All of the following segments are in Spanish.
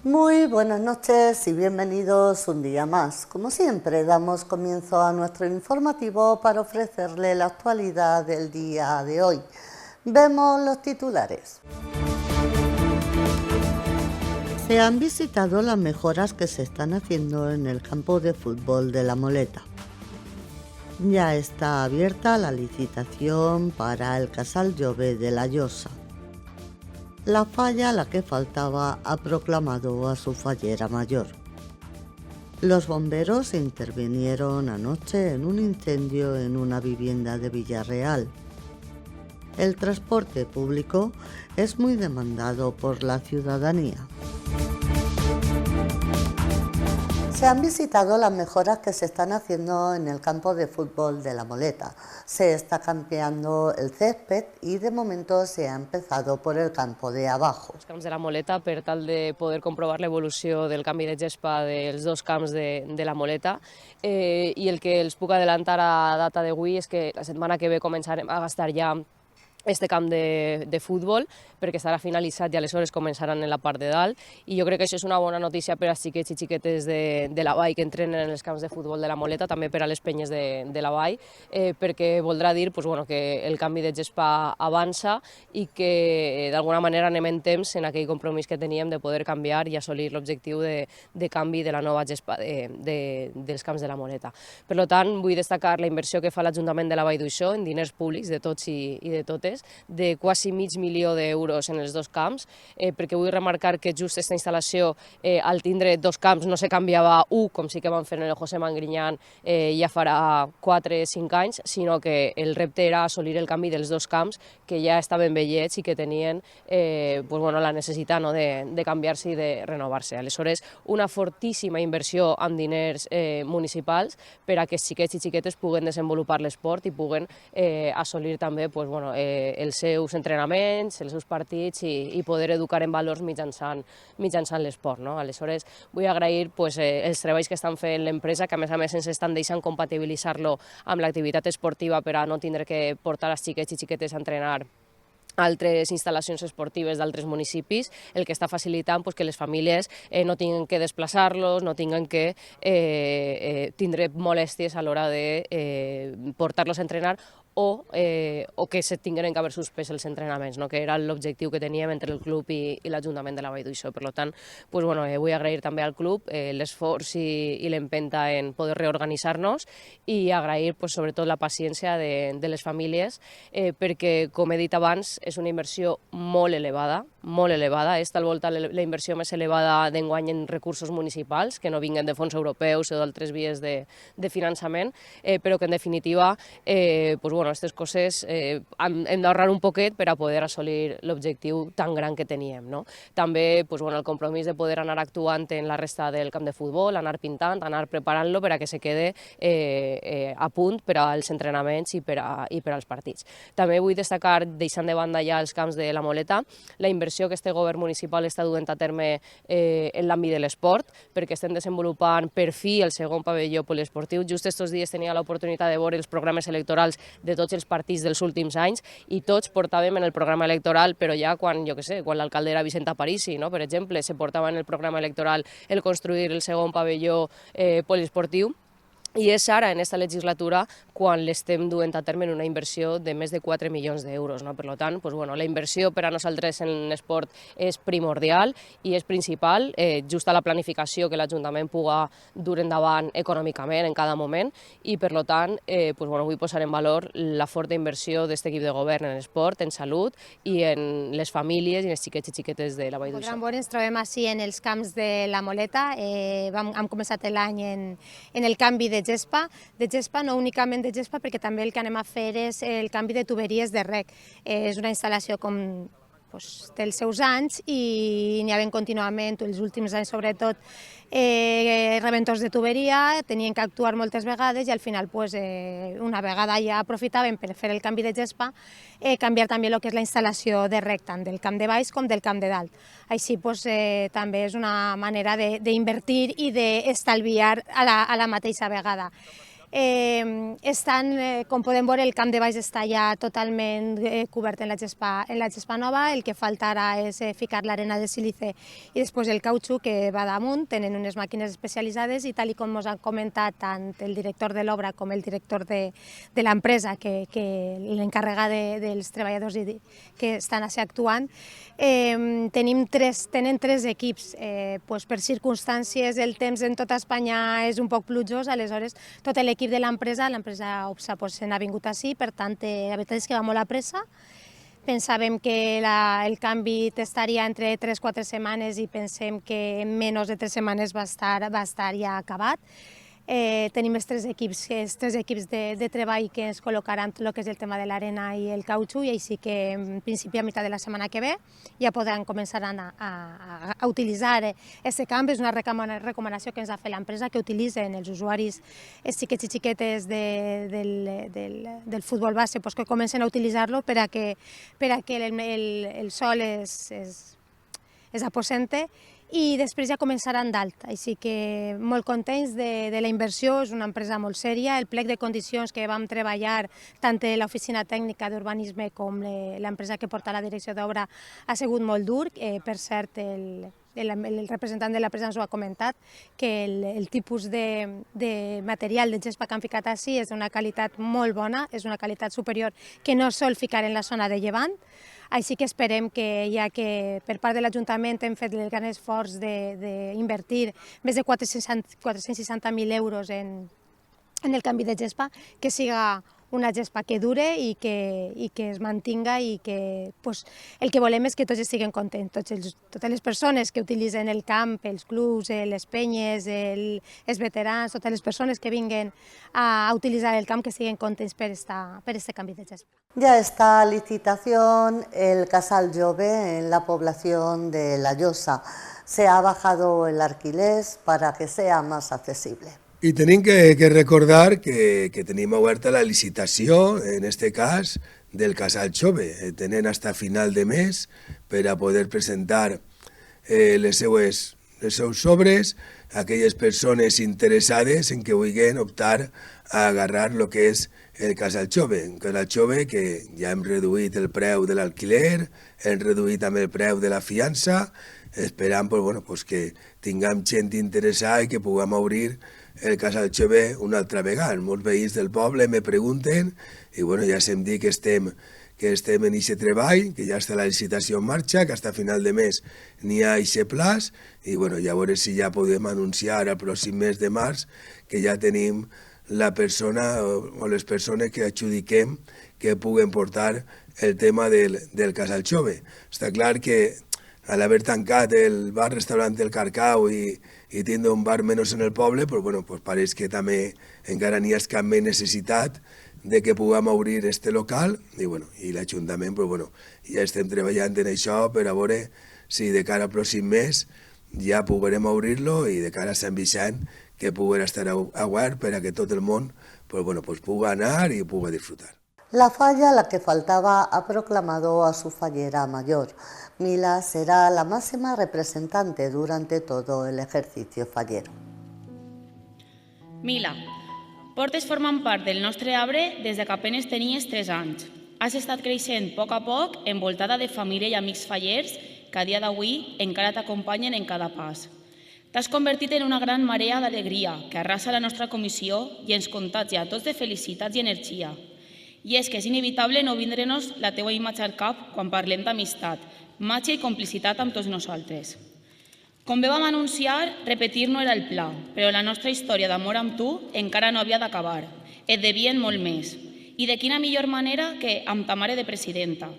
Muy buenas noches y bienvenidos un día más. Como siempre, damos comienzo a nuestro informativo para ofrecerle la actualidad del día de hoy. Vemos los titulares. Se han visitado las mejoras que se están haciendo en el campo de fútbol de La Moleta. Ya está abierta la licitación para el Casal Jove de La Llosa. La falla, la que faltaba, ha proclamado a su fallera mayor. Los bomberos intervinieron anoche en un incendio en una vivienda de Villarreal. El transporte público es muy demandado por la ciudadanía. Se han visitado las mejoras que se están haciendo en el campo de fútbol de La Moleta. Se está cambiando el césped y de momento se ha empezado por el campo de abajo. Els camps de La Moleta, per tal de poder comprovar l'evolució del canvi de gespa dels dos camps de La Moleta, i el que els puc adelantar a data d'avui és que la setmana que ve començarem a gastar ja este camp de futbol, perquè estarà finalitzat i aleshores començaran en la part de dalt, i jo crec que això és una bona notícia per als xiquets i xiquetes de la vall que entrenen en els camps de futbol de La Moleta, també per a les penyes de la vall, perquè voldrà dir que el canvi de gespa avança i que d'alguna manera anem en temps en aquell compromís que teníem de poder canviar i assolir l'objectiu de canvi de la nova gespa dels camps de La Moleta. Per tant, vull destacar la inversió que fa l'Ajuntament de la Vall d'Uixó en diners públics de tots i de totes, de quasi $500.000 en els dos camps, perquè vull remarcar que just aquesta instal·lació, al tindre dos camps, no se canviava un, com sí que van fer en el José Mangrinyán ja farà 4 o 5 anys, sinó que el repte era assolir el canvi dels dos camps que ja estaven vellets i que tenien la necessitat de canviar-se i de renovar-se. Aleshores, una fortíssima inversió en diners municipals per a que els xiquets i xiquetes puguen desenvolupar l'esport i puguen assolir també els seus entrenaments, els seus partits i poder educar en valors mitjançant l'esport. Aleshores, vull agrair els treballs que estan fent l'empresa, que a més ens estan deixant compatibilitzar-lo amb l'activitat esportiva per a no tindre que portar els xiquets i xiquetes a entrenar altres instal·lacions esportives d'altres municipis, el que està facilitant que les famílies no tinguin que desplaçar-los, no tinguin que tindre molèsties a l'hora de portar-los a entrenar o que se tinguin que haver suspès els entrenaments, que era l'objectiu que teníem entre el club i l'Ajuntament de la Vall d'Uixó. Per tant, vull agrair també al club l'esforç i l'empenta en poder reorganitzar-nos i agrair sobretot la paciència de les famílies, perquè, com he dit abans, és una inversió molt elevada, és tal volta la inversió més elevada d'enguany en recursos municipals, que no vinguen de fons europeus o d'altres vies de finançament, però que en definitiva aquestes coses hem d'ahorrar un poquet per a poder assolir l'objectiu tan gran que teníem. També el compromís de poder anar actuant en la resta del camp de futbol, anar pintant, anar preparant-lo per a que se quede a punt per als entrenaments i per als partits. També vull destacar, deixant de banda ja els camps de La Moleta, la inversió que este govern municipal està duent a terme en l'àmbit de l'esport, perquè estem desenvolupant per fi el segon pavelló poliesportiu. Just estos dies tenia l'oportunitat de veure els programes electorals de tots els partits dels últims anys i tots portàvem en el programa electoral, però ja quan l'alcalde era Vicent Aparici, per exemple, se portava en el programa electoral el construir el segon pavelló poliesportiu. I és ara, en aquesta legislatura, quan l'estem duent a terme en una inversió de més de 4 milions d'euros. Per tant, la inversió per a nosaltres en l'esport és primordial i és principal, just a la planificació que l'Ajuntament puga dur endavant econòmicament en cada moment, i per tant vull posar en valor la forta inversió d'aquest equip de govern en esport, en salut i en les famílies i els xiquets i xiquetes de la Vall d'Uixó. Ens trobem així en els camps de La Moleta. Hem començat l'any en el canvi de gespa, no únicament de gespa, perquè també el que anem a fer és el canvi de tuberies de rec. És una instal·lació com té els seus anys i n'hi havia contínuament, els últims anys sobretot, rebentors de tuberia, tenien que actuar moltes vegades i al final, una vegada ja aprofitaven per fer el canvi de gespa, canviar també el que és la instal·lació de rec, tant del camp de baix com del camp de dalt. Així també és una manera d'invertir i d'estalviar a la mateixa vegada. Com podem veure, el camp de baix està ja totalment cobert en la gespa nova. El que falta ara és ficar l'arena de sílice i després el cautxú que va damunt. Tenen unes màquines especialitzades i tal com ens han comentat tant el director de l'obra com el director de l'empresa, que l'encarrega dels treballadors que estan actuant, tenen tres equips. Per circumstàncies, el temps en tota Espanya és un poc plujós, aleshores tot l'equip de l'empresa OPSA se n'ha vingut així, per tant, la veritat és que va molt a pressa. Pensàvem que el canvi estaria entre 3-4 setmanes i pensem que en menys de 3 setmanes va estar ja acabat. Tenim els tres equips de treball que ens col·locaran tot el que és el tema de l'arena i el cautxú, i així que en principi a meitat de la setmana que ve ja podran començar a utilitzar aquest camp. És una recomanació que ens ha fet l'empresa, que utilitzen els usuaris, els xiquets i xiquetes del futbol base, que comencen a utilitzar-lo per a que el sol es aposente i després ja començaran dalt. Així que molt contents de la inversió, és una empresa molt sèria. El plec de condicions que vam treballar, tant l'oficina tècnica d'urbanisme com l'empresa que porta la direcció d'obra, ha sigut molt dur. Per cert, el representant de l'empresa ens ho ha comentat, que el tipus de material de gespa que han ficat així és d'una qualitat molt bona, és una qualitat superior que no sol ficar en la zona de llevant. Així que esperem que, ja que per part de l'Ajuntament hem fet el gran esforç d'invertir més de 460.000 euros en el canvi de gespa, que siga una gespa que dure i que es mantinga, i que el que volem és que tots estiguin contents, totes les persones que utilitzen el camp, els clubs, les penyes, els veterans, totes les persones que vinguen a utilitzar el camp, que estiguin contents per este canvi de gespa. Ya está a licitación el Casal Jove en la población de La Llosa. Se ha bajado el alquiler para que sea más accesible. I tenim que recordar que tenim oberta la licitació, en este cas, del Casal Jove. Tenen fins a final de mes per a poder presentar les seues obres a aquelles persones interessades en que vulguin optar a agarrar el que és el Casal Jove. Un Casal Jove que ja hem reduït el preu de l'alquiler, hem reduït també el preu de la fiança, esperant que tinguem gent interessada i que puguem obrir el Casal Jove una altra vegada. Molts veïns del poble me pregunten i ja se'm diu que estem en aquest treball, que ja està la licitació en marxa, que fins a final de mes n'hi ha aquest plaç i ja veure si ja podem anunciar al pròxim mes de març que ja tenim la persona o les persones que adjudiquem que puguen portar el tema del Casal Jove. Està clar que al haver tancat el bar-restaurant del Carcau i tindre un bar menys en el poble, pareix que també encara n'hi ha cap més necessitat de que puguem obrir este local i l'Ajuntament ja estem treballant en això per a veure si de cara al pròxim mes ja podrem obrir-lo i de cara a Sant Vicent que pugui estar obert per a que tot el món pugui anar i pugui disfrutar. La falla, la que faltaba, ha proclamado a su fallera mayor. Mila será la máxima representante durante todo el ejercicio fallero. Mila, portes formant part del nostre arbre des que apenas tenies 3 anys. Has estat creixent a poc, envoltada de família i amics fallers que a dia d'avui encara t'acompanyen en cada pas. T'has convertit en una gran marea d'alegria que arrasa la nostra comissió i ens contagia a tots de felicitats i energia. I és que és inevitable no vindre-nos la teua imatge al cap quan parlem d'amistat, màgia i complicitat amb tots nosaltres. Com bé vam anunciar, repetir no era el pla, però la nostra història d'amor amb tu encara no havia d'acabar. Et devien molt més. I de quina millor manera que amb ta mare de presidenta,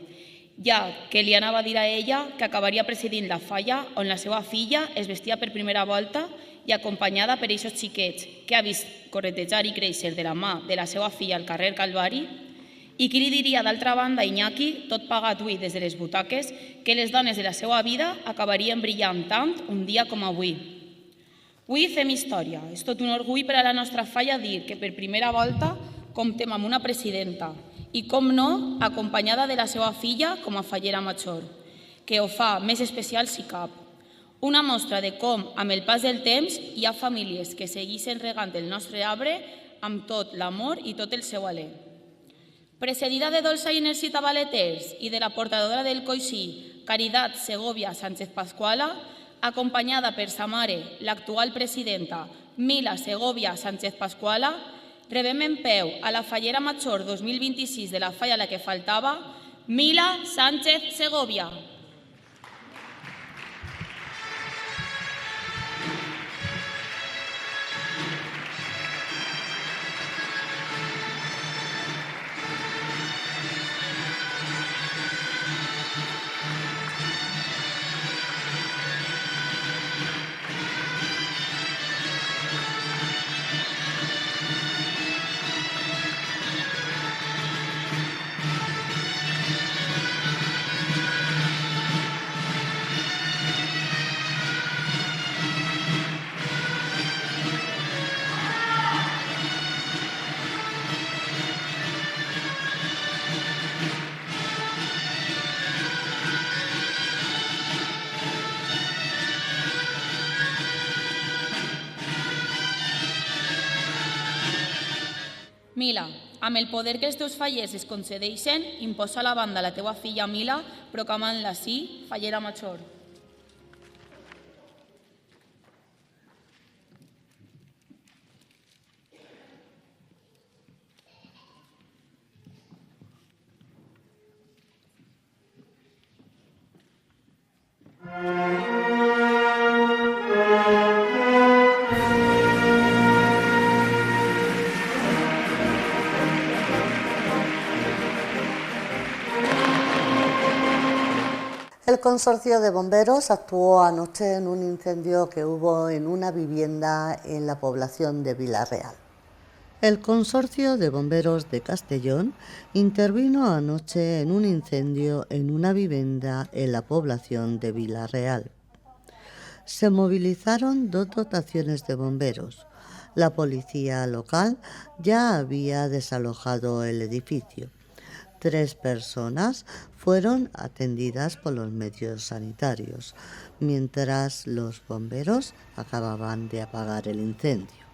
ja que li anava a dir a ella que acabaria presidint la falla on la seva filla es vestia per primera volta i acompanyada per aquests xiquets que ha vist corretejar i créixer de la mà de la seva filla al carrer Calvari. I qui li diria, d'altra banda, Iñaki, tot pagat avui des de les butaques, que les dones de la seva vida acabarien brillant tant un dia com avui. Avui fem història. És tot un orgull per a la nostra falla dir que per primera volta comptem amb una presidenta i, com no, acompanyada de la seva filla com a fallera major, que ho fa més especial si cap. Una mostra de com, amb el pas del temps, hi ha famílies que segueixen regant el nostre arbre amb tot l'amor i tot el seu alè. Precedida de dolçainers i tabaleters i de la portadora del coixí, Caridad Segovia Sánchez Pascuala, acompanyada per sa mare, l'actual presidenta, Mila Segovia Sánchez Pascuala, rebem en peu a la fallera major 2026 de la falla a la que faltava, Mila Sánchez Segovia. Mila, amb el poder que els teus fallers es concedeixen, imposa a la banda la teua filla Mila, proclamant-la sí, fallera major. El consorcio de bomberos actuó anoche en un incendio que hubo en una vivienda en la población de Vila-real. El consorcio de bomberos de Castellón intervino anoche en un incendio en una vivienda en la población de Vila-real. Se movilizaron 2 dotaciones de bomberos. La policía local ya había desalojado el edificio. 3 personas fueron atendidas por los medios sanitarios, mientras los bomberos acababan de apagar el incendio.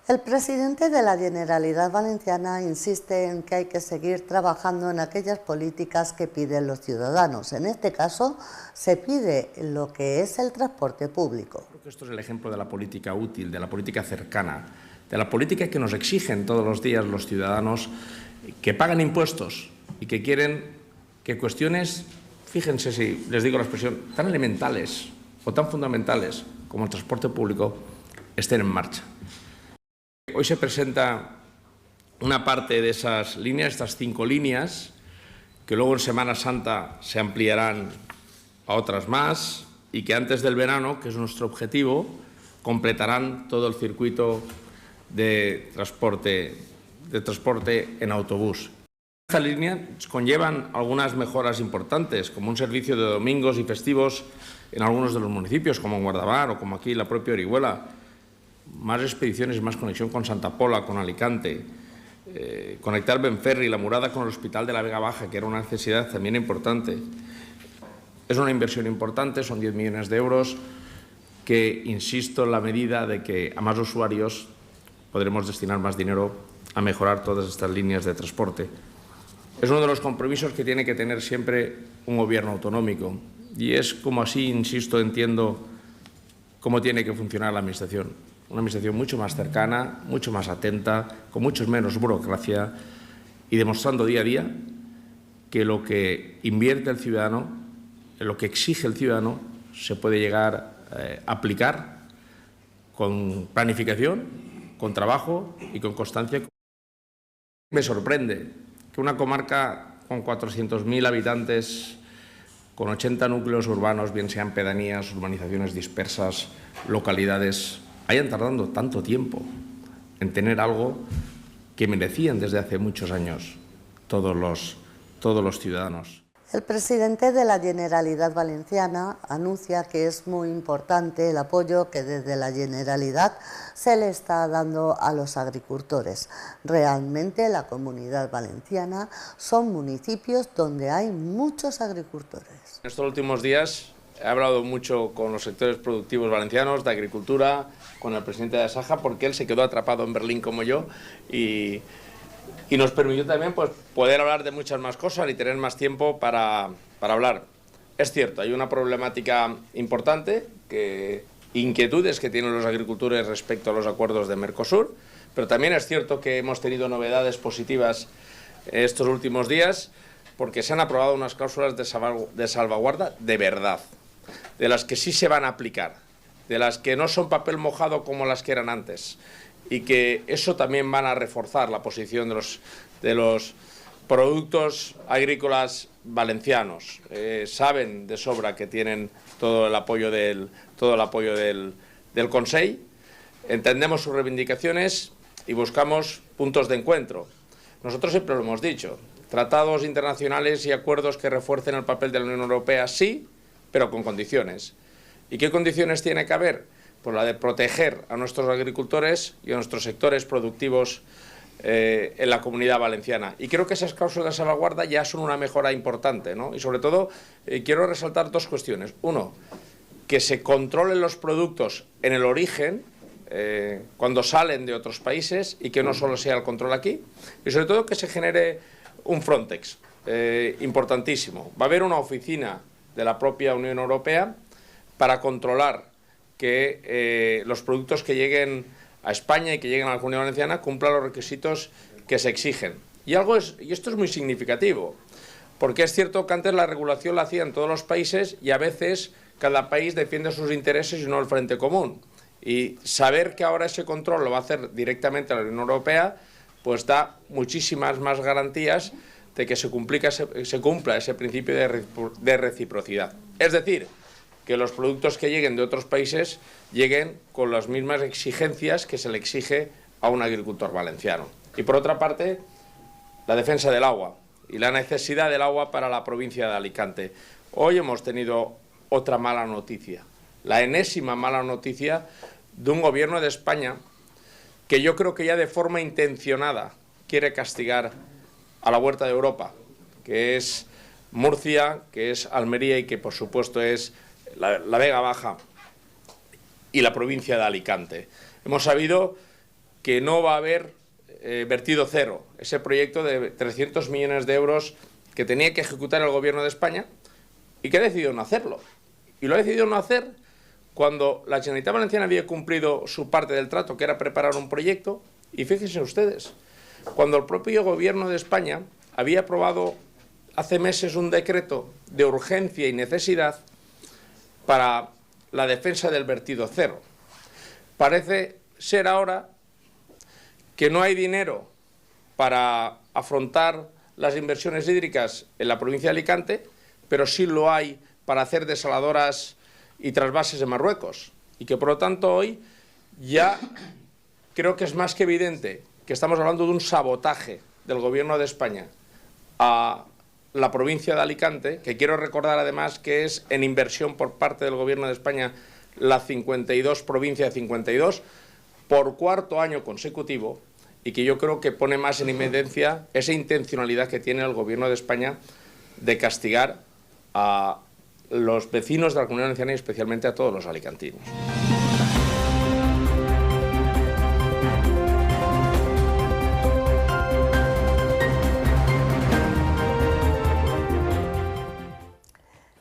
El presidente de la Generalitat Valenciana insiste en que hay que seguir trabajando en aquellas políticas que piden los ciudadanos. En este caso, se pide lo que es el transporte público. Creo que esto es el ejemplo de la política útil, de la política cercana, de la política que nos exigen todos los días los ciudadanos que pagan impuestos y que quieren que cuestiones, fíjense si les digo la expresión, tan elementales o tan fundamentales como el transporte público estén en marcha. Hoy se presenta una parte de esas líneas, estas 5 líneas, que luego en Semana Santa se ampliarán a otras más y que antes del verano, que es nuestro objetivo, completarán todo el circuito de transporte en autobús. Esta línea conllevan algunas mejoras importantes, como un servicio de domingos y festivos en algunos de los municipios, como en Guardamar o como aquí la propia Orihuela, más expediciones y más conexión con Santa Pola, con Alicante, conectar Benferri y La Murada con el Hospital de la Vega Baja, que era una necesidad también importante. Es una inversión importante, son 10 millones de euros, que, insisto, en la medida de que a más usuarios podremos destinar más dinero a mejorar todas estas líneas de transporte. Es uno de los compromisos que tiene que tener siempre un gobierno autonómico y es como así, insisto, entiendo cómo tiene que funcionar la Administración. Una Administración mucho más cercana, mucho más atenta, con mucho menos burocracia y demostrando día a día que lo que invierte el ciudadano, lo que exige el ciudadano, se puede llegar a aplicar con planificación, con trabajo y con constancia. Me sorprende que una comarca con 400.000 habitantes, con 80 núcleos urbanos, bien sean pedanías, urbanizaciones dispersas, localidades, hayan tardado tanto tiempo en tener algo que merecían desde hace muchos años todos los ciudadanos. El presidente de la Generalitat Valenciana anuncia que es muy importante el apoyo que desde la Generalitat se le está dando a los agricultores. Realmente la Comunidad Valenciana son municipios donde hay muchos agricultores. En estos últimos días he hablado mucho con los sectores productivos valencianos, de agricultura, con el presidente de Asaja, porque él se quedó atrapado en Berlín como yo y nos permitió también pues, poder hablar de muchas más cosas y tener más tiempo para hablar. Es cierto, hay una problemática importante, inquietudes que tienen los agricultores respecto a los acuerdos de Mercosur, pero también es cierto que hemos tenido novedades positivas estos últimos días porque se han aprobado unas cláusulas de salvaguarda de verdad, de las que sí se van a aplicar, de las que no son papel mojado como las que eran antes, y que eso también van a reforzar la posición de los productos agrícolas valencianos. Saben de sobra que tienen todo el apoyo del Consell, entendemos sus reivindicaciones y buscamos puntos de encuentro. Nosotros siempre lo hemos dicho, tratados internacionales y acuerdos que refuercen el papel de la Unión Europea, sí, pero con condiciones. ¿Y qué condiciones tiene que haber? Pues la de proteger a nuestros agricultores y a nuestros sectores productivos en la Comunidad Valenciana. Y creo que esas cláusulas de salvaguarda ya son una mejora importante, ¿no? Y sobre todo quiero resaltar dos cuestiones. Uno, que se controlen los productos en el origen, cuando salen de otros países, y que no solo sea el control aquí. Y sobre todo que se genere un Frontex, importantísimo. Va a haber una oficina de la propia Unión Europea para controlar que los productos que lleguen a España y que lleguen a la Comunidad Valenciana cumplan los requisitos que se exigen. Y esto es muy significativo, porque es cierto que antes la regulación la hacían todos los países y a veces cada país defiende sus intereses y no el frente común. Y saber que ahora ese control lo va a hacer directamente la Unión Europea, pues da muchísimas más garantías de que se cumpla ese principio de reciprocidad. Es decir, que los productos que lleguen de otros países lleguen con las mismas exigencias que se le exige a un agricultor valenciano. Y por otra parte, la defensa del agua y la necesidad del agua para la provincia de Alicante. Hoy hemos tenido otra mala noticia, la enésima mala noticia de un gobierno de España que yo creo que ya de forma intencionada quiere castigar a la huerta de Europa, que es Murcia, que es Almería y que por supuesto es la Vega Baja y la provincia de Alicante. Hemos sabido que no va a haber vertido cero, ese proyecto de 300 millones de euros que tenía que ejecutar el gobierno de España y que ha decidido no hacerlo. Y lo ha decidido no hacer cuando la Generalitat Valenciana había cumplido su parte del trato, que era preparar un proyecto, y fíjense ustedes, cuando el propio gobierno de España había aprobado hace meses un decreto de urgencia y necesidad para la defensa del vertido cero. Parece ser ahora que no hay dinero para afrontar las inversiones hídricas en la provincia de Alicante, pero sí lo hay para hacer desaladoras y trasvases de Marruecos. Y que por lo tanto hoy ya creo que es más que evidente que estamos hablando de un sabotaje del gobierno de España a la provincia de Alicante, que quiero recordar además que es en inversión por parte del gobierno de España la 52 provincia de 52 por cuarto año consecutivo, y que yo creo que pone más en evidencia esa intencionalidad que tiene el gobierno de España de castigar a los vecinos de la Comunidad Valenciana y especialmente a todos los alicantinos.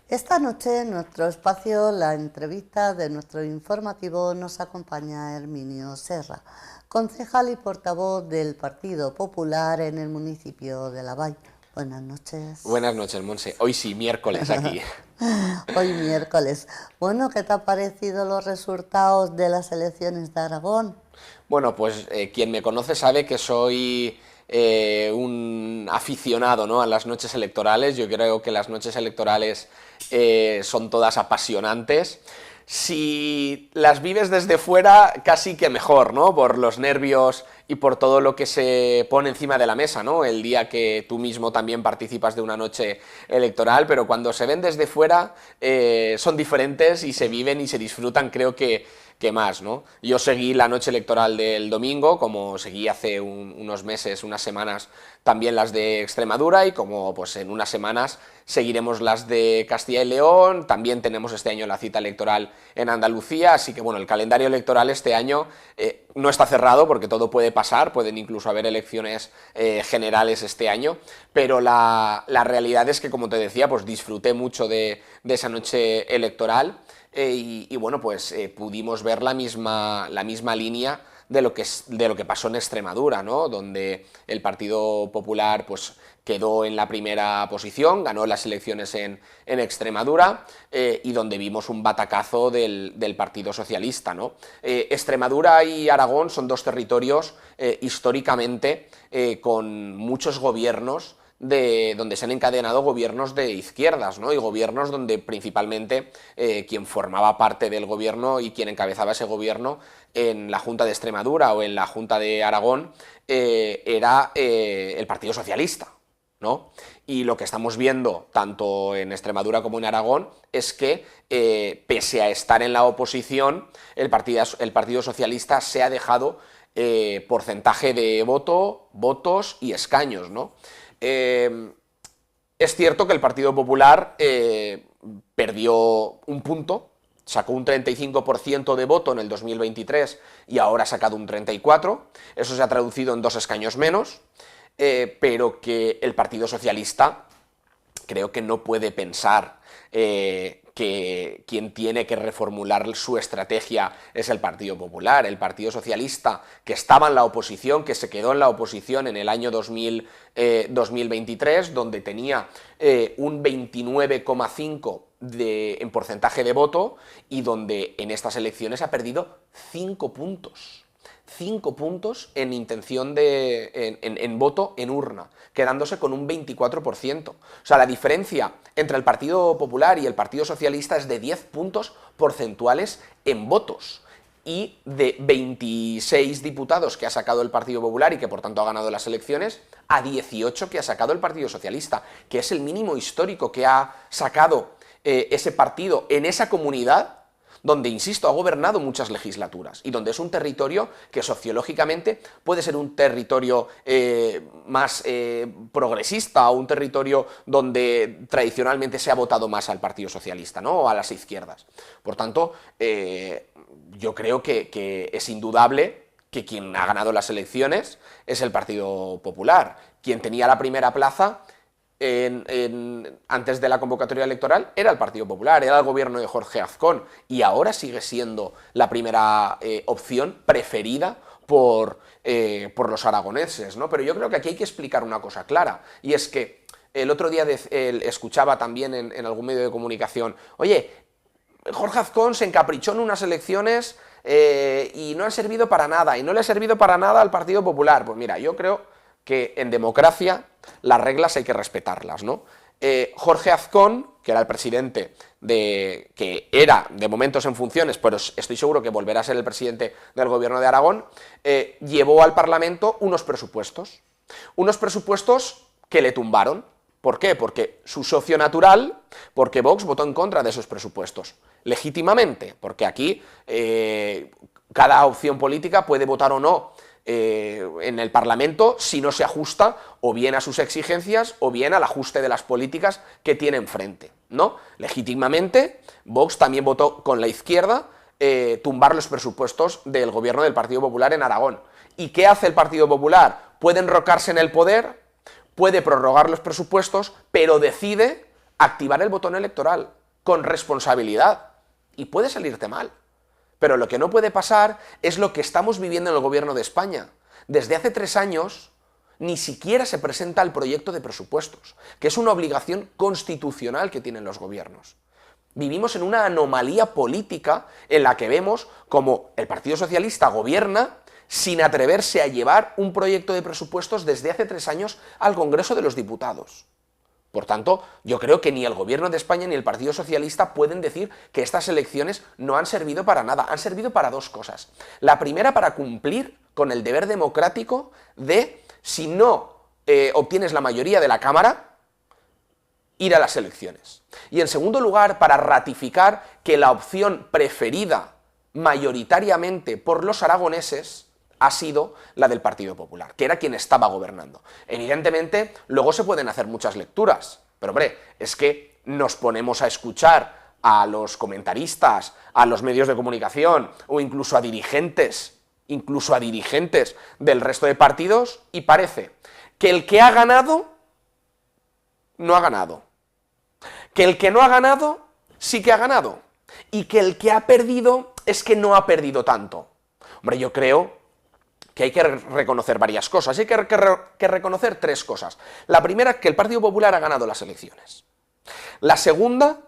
Esta noche en nuestro espacio, la entrevista de nuestro informativo, nos acompaña Herminio Serra, concejal y portavoz del Partido Popular en el municipio de La Vall. Buenas noches. Buenas noches, Monse. Hoy sí, miércoles aquí. Hoy miércoles. Bueno, ¿qué te han parecido los resultados de las elecciones de Aragón? Bueno, pues quien me conoce sabe que soy un aficionado, ¿no?, a las noches electorales. Yo creo que las noches electorales son todas apasionantes. Si las vives desde fuera, casi que mejor, ¿no?, por los nervios y por todo lo que se pone encima de la mesa, ¿no?, el día que tú mismo también participas de una noche electoral, pero cuando se ven desde fuera son diferentes y se viven y se disfrutan, creo que que más, ¿no? Yo seguí la noche electoral del domingo, como seguí hace unos meses, unas semanas, también las de Extremadura, y como pues en unas semanas seguiremos las de Castilla y León. También tenemos este año la cita electoral en Andalucía, así que bueno, el calendario electoral este año no está cerrado porque todo puede pasar, pueden incluso haber elecciones generales este año, pero la realidad es que, como te decía, pues disfruté mucho de esa noche electoral. Y bueno, pues pudimos ver la misma línea de lo que pasó en Extremadura, ¿no? Donde el Partido Popular pues quedó en la primera posición, ganó las elecciones en Extremadura, y donde vimos un batacazo del Partido Socialista, ¿no? Extremadura y Aragón son dos territorios históricamente con muchos gobiernos donde se han encadenado gobiernos de izquierdas, ¿no? Y gobiernos donde principalmente quien formaba parte del gobierno y quien encabezaba ese gobierno en la Junta de Extremadura o en la Junta de Aragón era el Partido Socialista, ¿no? Y lo que estamos viendo tanto en Extremadura como en Aragón es que pese a estar en la oposición, el Partido Socialista se ha dejado porcentaje de votos y escaños, ¿no? Es cierto que el Partido Popular perdió un punto, sacó un 35% de voto en el 2023 y ahora ha sacado un 34%, eso se ha traducido en 2 escaños menos, pero que el Partido Socialista creo que no puede pensar que quien tiene que reformular su estrategia es el Partido Popular. El Partido Socialista, que estaba en la oposición, que se quedó en la oposición en el año 2023, donde tenía un 29,5% en porcentaje de voto, y donde en estas elecciones ha perdido 5 puntos. 5 puntos en intención en voto en urna, quedándose con un 24%. O sea, la diferencia entre el Partido Popular y el Partido Socialista es de 10 puntos porcentuales en votos. Y de 26 diputados que ha sacado el Partido Popular y que por tanto ha ganado las elecciones, a 18 que ha sacado el Partido Socialista, que es el mínimo histórico que ha sacado ese partido en esa comunidad, donde, insisto, ha gobernado muchas legislaturas y donde es un territorio que sociológicamente puede ser un territorio más progresista, o un territorio donde tradicionalmente se ha votado más al Partido Socialista, ¿no? O a las izquierdas. Por tanto, yo creo que es indudable que quien ha ganado las elecciones es el Partido Popular. Quien tenía la primera plaza antes de la convocatoria electoral era el Partido Popular, era el gobierno de Jorge Azcón, y ahora sigue siendo la primera opción preferida por los aragoneses, ¿no? Pero yo creo que aquí hay que explicar una cosa clara, y es que el otro día escuchaba también en algún medio de comunicación, oye, Jorge Azcón se encaprichó en unas elecciones y no han servido para nada, y no le ha servido para nada al Partido Popular. Pues mira, yo creo que en democracia las reglas hay que respetarlas, ¿no? Jorge Azcón, que era el presidente que era de momentos en funciones, pero estoy seguro que volverá a ser el presidente del gobierno de Aragón, llevó al Parlamento unos presupuestos que le tumbaron. ¿Por qué? Porque su socio natural, porque Vox votó en contra de esos presupuestos, legítimamente, porque aquí cada opción política puede votar o no en el Parlamento si no se ajusta o bien a sus exigencias o bien al ajuste de las políticas que tiene enfrente, ¿no? Legítimamente, Vox también votó con la izquierda tumbar los presupuestos del gobierno del Partido Popular en Aragón. ¿Y qué hace el Partido Popular? Puede enrocarse en el poder, puede prorrogar los presupuestos, pero decide activar el botón electoral con responsabilidad, y puede salirte mal. Pero lo que no puede pasar es lo que estamos viviendo en el gobierno de España. Desde hace 3 años ni siquiera se presenta el proyecto de presupuestos, que es una obligación constitucional que tienen los gobiernos. Vivimos en una anomalía política en la que vemos como el Partido Socialista gobierna sin atreverse a llevar un proyecto de presupuestos desde hace 3 años al Congreso de los Diputados. Por tanto, yo creo que ni el Gobierno de España ni el Partido Socialista pueden decir que estas elecciones no han servido para nada. Han servido para 2 cosas. La primera, para cumplir con el deber democrático de, si no obtienes la mayoría de la Cámara, ir a las elecciones. Y en segundo lugar, para ratificar que la opción preferida mayoritariamente por los aragoneses ha sido la del Partido Popular, que era quien estaba gobernando. Evidentemente, luego se pueden hacer muchas lecturas, pero hombre, es que nos ponemos a escuchar a los comentaristas, a los medios de comunicación o incluso a dirigentes del resto de partidos y parece que el que ha ganado no ha ganado, que el que no ha ganado sí que ha ganado y que el que ha perdido es que no ha perdido tanto. Hombre, yo creo que hay que reconocer varias cosas, hay que reconocer tres cosas. La primera, que el Partido Popular ha ganado las elecciones. La segunda,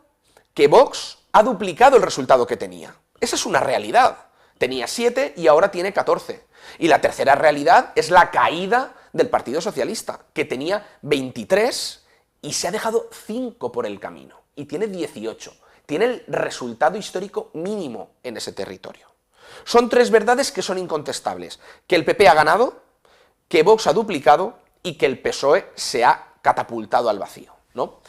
que Vox ha duplicado el resultado que tenía. Esa es una realidad. Tenía 7 y ahora tiene 14. Y la tercera realidad es la caída del Partido Socialista, que tenía 23 y se ha dejado 5 por el camino. Y tiene 18. Tiene el resultado histórico mínimo en ese territorio. Son tres verdades que son incontestables. Que el PP ha ganado, que Vox ha duplicado y que el PSOE se ha catapultado al vacío, ¿no?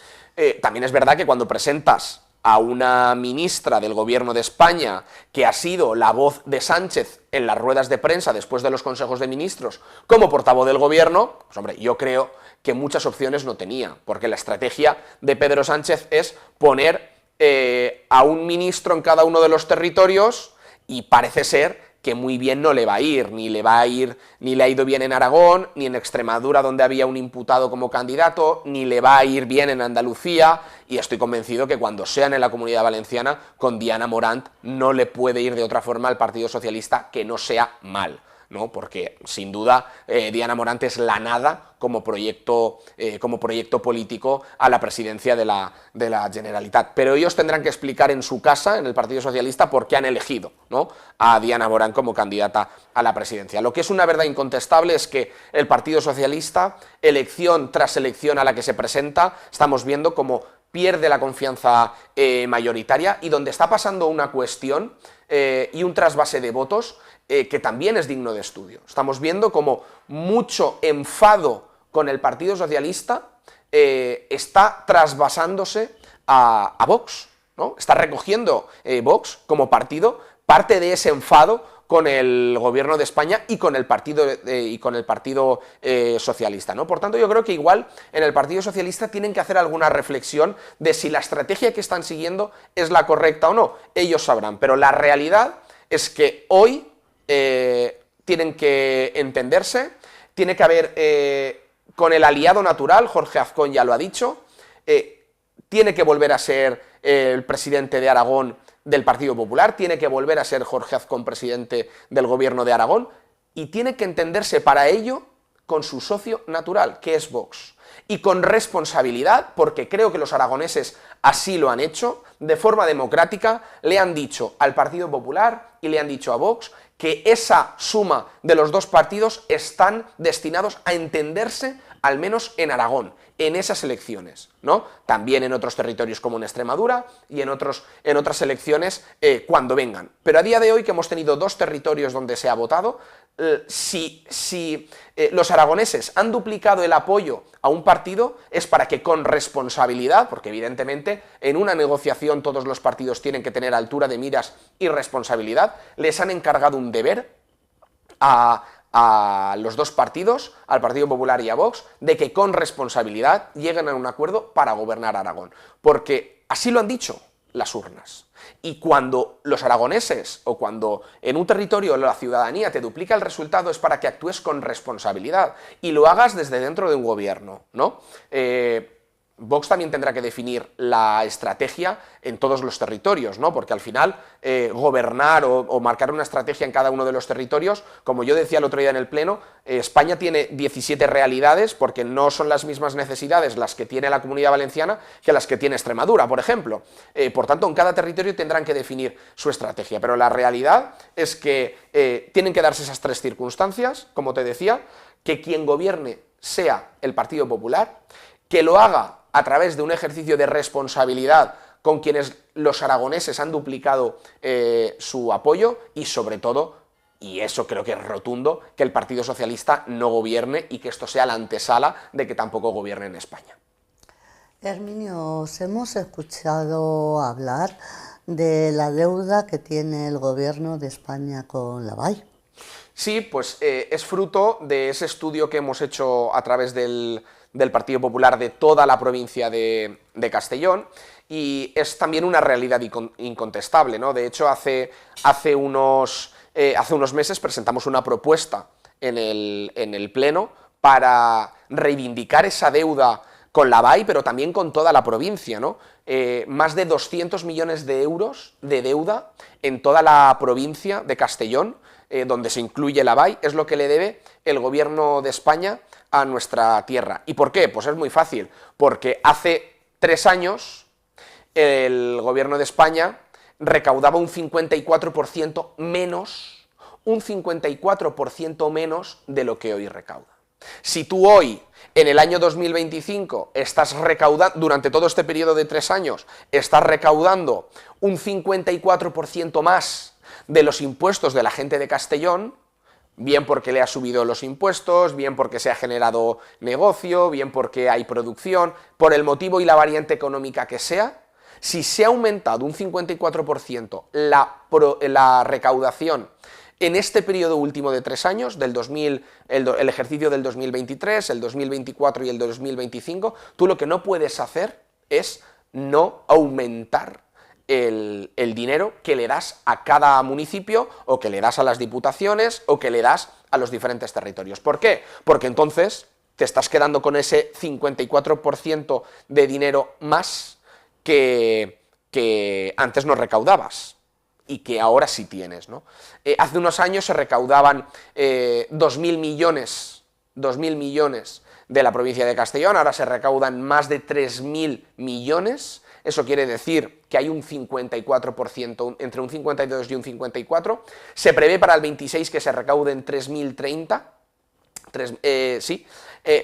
También es verdad que cuando presentas a una ministra del gobierno de España que ha sido la voz de Sánchez en las ruedas de prensa después de los consejos de ministros como portavoz del gobierno, pues hombre, yo creo que muchas opciones no tenía, porque la estrategia de Pedro Sánchez es poner a un ministro en cada uno de los territorios y parece ser que muy bien no le va a ir, ni le ha ido bien en Aragón, ni en Extremadura, donde había un imputado como candidato, ni le va a ir bien en Andalucía, y estoy convencido que cuando sean en la Comunidad Valenciana, con Diana Morant no le puede ir de otra forma al Partido Socialista que no sea mal, ¿no? Porque sin duda Diana Morant es la nada como proyecto político a la presidencia de la Generalitat. Pero ellos tendrán que explicar en su casa, en el Partido Socialista, por qué han elegido, ¿no?, a Diana Morant como candidata a la presidencia. Lo que es una verdad incontestable es que el Partido Socialista, elección tras elección a la que se presenta, estamos viendo cómo pierde la confianza mayoritaria y donde está pasando una cuestión y un trasvase de votos que también es digno de estudio. Estamos viendo como mucho enfado con el Partido Socialista está trasvasándose a Vox, ¿no? Está recogiendo Vox como partido parte de ese enfado con el gobierno de España y con el Partido Socialista, ¿no? Por tanto, yo creo que igual en el Partido Socialista tienen que hacer alguna reflexión de si la estrategia que están siguiendo es la correcta o no. Ellos sabrán, pero la realidad es que hoy tienen que entenderse, tiene que haber con el aliado natural, Jorge Azcón ya lo ha dicho, tiene que volver a ser el presidente de Aragón del Partido Popular, tiene que volver a ser Jorge Azcón presidente del gobierno de Aragón y tiene que entenderse para ello con su socio natural, que es Vox. Y con responsabilidad, porque creo que los aragoneses así lo han hecho, de forma democrática, le han dicho al Partido Popular y le han dicho a Vox que esa suma de los dos partidos están destinados a entenderse, al menos en Aragón, en esas elecciones, ¿no? También en otros territorios como en Extremadura y en otras elecciones cuando vengan. Pero a día de hoy, que hemos tenido dos territorios donde se ha votado, si los aragoneses han duplicado el apoyo a un partido es para que con responsabilidad, porque evidentemente en una negociación todos los partidos tienen que tener altura de miras y responsabilidad, les han encargado un deber a los dos partidos, al Partido Popular y a Vox, de que con responsabilidad lleguen a un acuerdo para gobernar Aragón, porque así lo han dicho las urnas. Y cuando los aragoneses o cuando en un territorio la ciudadanía te duplica el resultado es para que actúes con responsabilidad y lo hagas desde dentro de un gobierno, ¿no? Vox también tendrá que definir la estrategia en todos los territorios, ¿no? Porque al final gobernar o marcar una estrategia en cada uno de los territorios, como yo decía el otro día en el Pleno, España tiene 17 realidades porque no son las mismas necesidades las que tiene la Comunidad Valenciana que las que tiene Extremadura, por ejemplo. Por tanto, en cada territorio tendrán que definir su estrategia, pero la realidad es que tienen que darse esas tres circunstancias, como te decía, que quien gobierne sea el Partido Popular, que lo haga a través de un ejercicio de responsabilidad con quienes los aragoneses han duplicado su apoyo y sobre todo, y eso creo que es rotundo, que el Partido Socialista no gobierne y que esto sea la antesala de que tampoco gobierne en España. Herminio, os hemos escuchado hablar de la deuda que tiene el gobierno de España con la BAI. Sí, pues es fruto de ese estudio que hemos hecho a través del Partido Popular de toda la provincia de Castellón, y es también una realidad incontestable, ¿no? De hecho, hace unos meses presentamos una propuesta en el Pleno para reivindicar esa deuda con la BAI, pero también con toda la provincia, ¿no? Más de 200 millones de euros de deuda en toda la provincia de Castellón, donde se incluye la BAI, es lo que le debe el gobierno de España a nuestra tierra. ¿Y por qué? Pues es muy fácil, porque hace 3 años el gobierno de España recaudaba un 54% menos, de lo que hoy recauda. Si tú hoy, en el año 2025, estás recaudando, durante todo este periodo de 3 años, estás recaudando un 54% más de los impuestos de la gente de Castellón, bien porque le ha subido los impuestos, bien porque se ha generado negocio, bien porque hay producción, por el motivo y la variante económica que sea, si se ha aumentado un 54% la recaudación en este periodo último de 3 años, el ejercicio del 2023, el 2024 y el 2025, tú lo que no puedes hacer es no aumentar el dinero que le das a cada municipio, o que le das a las diputaciones, o que le das a los diferentes territorios. ¿Por qué? Porque entonces te estás quedando con ese 54% de dinero más que antes no recaudabas y que ahora sí tienes, ¿no? Hace unos años se recaudaban 2.000 millones de la provincia de Castellón, ahora se recaudan más de 3.000 millones. Eso quiere decir que hay un 54%, entre un 52 y un 54%. Se prevé para el 26 que se recauden 3.030. Sí.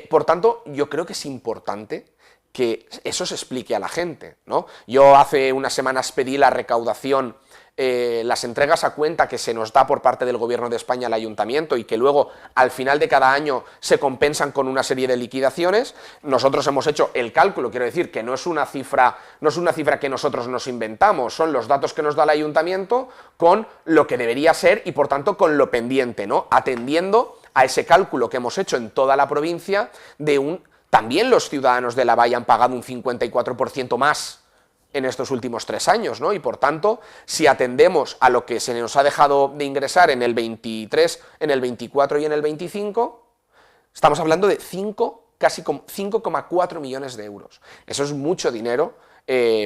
Por tanto, yo creo que es importante que eso se explique a la gente, ¿no? Yo hace unas semanas pedí la recaudación, las entregas a cuenta que se nos da por parte del Gobierno de España al Ayuntamiento, y que luego al final de cada año se compensan con una serie de liquidaciones. Nosotros hemos hecho el cálculo, quiero decir que no es una cifra que nosotros nos inventamos, son los datos que nos da el Ayuntamiento con lo que debería ser y por tanto con lo pendiente, ¿no? Atendiendo a ese cálculo que hemos hecho en toda la provincia también los ciudadanos de la BAI han pagado un 54% más en estos últimos 3 años, ¿no? Y por tanto, si atendemos a lo que se nos ha dejado de ingresar en el 23, en el 24 y en el 25, estamos hablando de casi 5,4 millones de euros. Eso es mucho dinero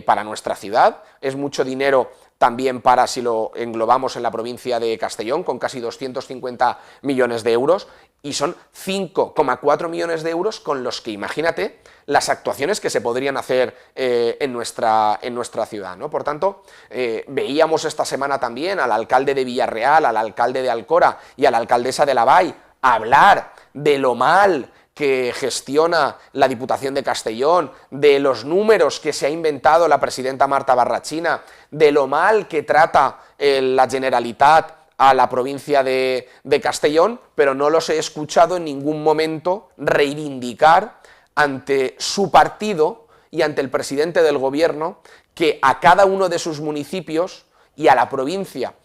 para nuestra ciudad, es mucho dinero también para, si lo englobamos en la provincia de Castellón, con casi 250 millones de euros, y son 5,4 millones de euros con los que, imagínate, las actuaciones que se podrían hacer en nuestra ciudad, ¿no? Por tanto, veíamos esta semana también al alcalde de Villarreal, al alcalde de Alcora y a la alcaldesa de la BAI hablar de lo mal que gestiona la Diputación de Castellón, de los números que se ha inventado la presidenta Marta Barrachina, de lo mal que trata la Generalitat a la provincia de Castellón, pero no los he escuchado en ningún momento reivindicar ante su partido y ante el presidente del gobierno que a cada uno de sus municipios y a la provincia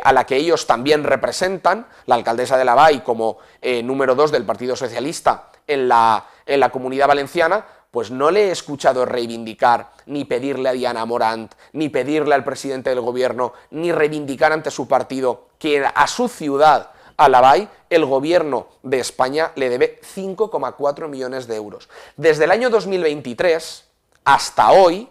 a la que ellos también representan, la alcaldesa de la BAI como número 2 del Partido Socialista en la Comunidad Valenciana, pues no le he escuchado reivindicar, ni pedirle a Diana Morant, ni pedirle al presidente del gobierno, ni reivindicar ante su partido que a su ciudad, a la BAI, el gobierno de España le debe 5,4 millones de euros. Desde el año 2023 hasta hoy,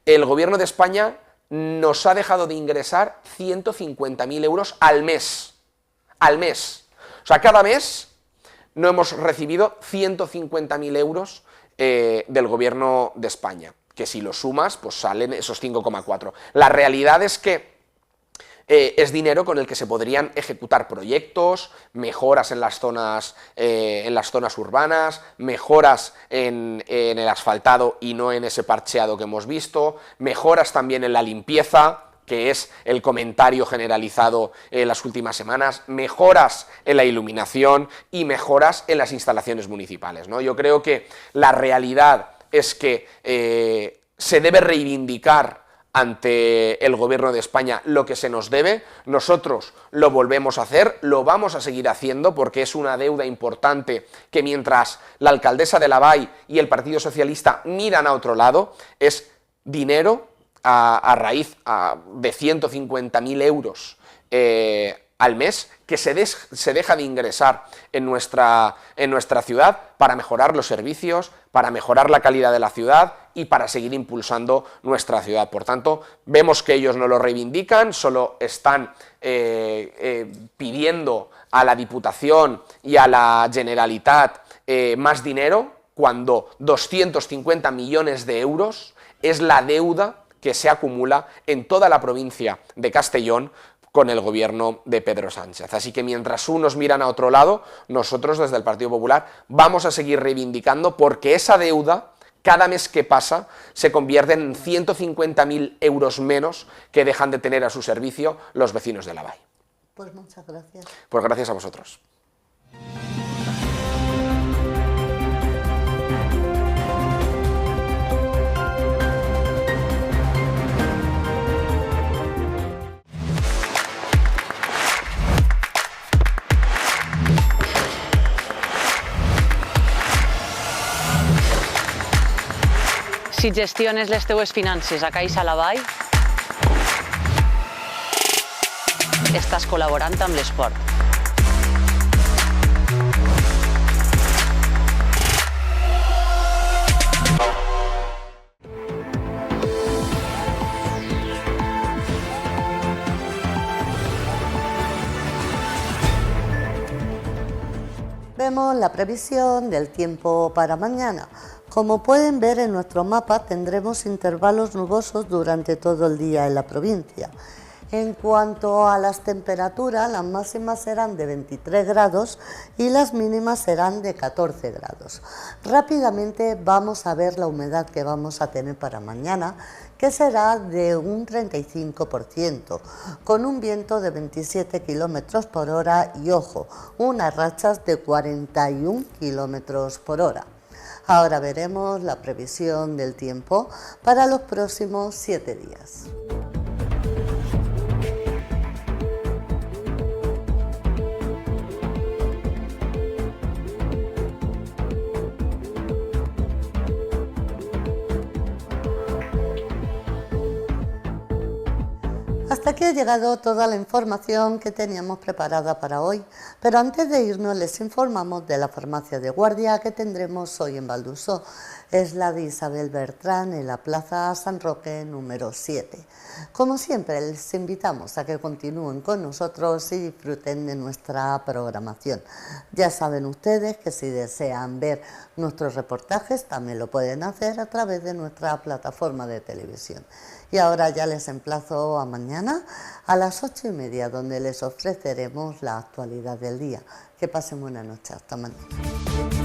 el gobierno de España nos ha dejado de ingresar 150.000 euros al mes. Al mes. O sea, cada mes no hemos recibido 150.000 euros del gobierno de España, que si lo sumas, pues salen esos 5,4. La realidad es que es dinero con el que se podrían ejecutar proyectos, mejoras en las zonas urbanas, mejoras en el asfaltado y no en ese parcheado que hemos visto, mejoras también en la limpieza, que es el comentario generalizado en las últimas semanas, mejoras en la iluminación y mejoras en las instalaciones municipales, ¿no? Yo creo que la realidad es que se debe reivindicar ante el Gobierno de España lo que se nos debe. Nosotros lo volvemos a hacer, lo vamos a seguir haciendo porque es una deuda importante que mientras la alcaldesa de Lavall y el Partido Socialista miran a otro lado, es dinero a raíz de 150.000 euros al mes que se deja de ingresar en nuestra ciudad para mejorar los servicios, para mejorar la calidad de la ciudad y para seguir impulsando nuestra ciudad. Por tanto, vemos que ellos no lo reivindican, solo están pidiendo a la Diputación y a la Generalitat más dinero, cuando 250 millones de euros es la deuda que se acumula en toda la provincia de Castellón con el gobierno de Pedro Sánchez. Así que mientras unos miran a otro lado, nosotros desde el Partido Popular vamos a seguir reivindicando porque esa deuda, cada mes que pasa, se convierte en 150.000 euros menos que dejan de tener a su servicio los vecinos de Lavall. Pues muchas gracias. Pues gracias a vosotros. Si gestiones les teues finances a Caixa Lavall, estàs col·laborant amb l'esport. Vemos la previsión del tiempo para mañana. Como pueden ver en nuestro mapa, tendremos intervalos nubosos durante todo el día en la provincia. En cuanto a las temperaturas, las máximas serán de 23 grados y las mínimas serán de 14 grados. Rápidamente vamos a ver la humedad que vamos a tener para mañana, que será de un 35%, con un viento de 27 km por hora y, ojo, unas rachas de 41 km por hora. Ahora veremos la previsión del tiempo para los próximos 7 días. Hasta aquí ha llegado toda la información que teníamos preparada para hoy, pero antes de irnos les informamos de la farmacia de guardia que tendremos hoy en Valdusó. Es la de Isabel Bertrán en la Plaza San Roque número 7. Como siempre, les invitamos a que continúen con nosotros y disfruten de nuestra programación. Ya saben ustedes que si desean ver nuestros reportajes también lo pueden hacer a través de nuestra plataforma de televisión. Y ahora ya les emplazo a mañana a las 8:30, donde les ofreceremos la actualidad del día. Que pasen buena noche. Hasta mañana.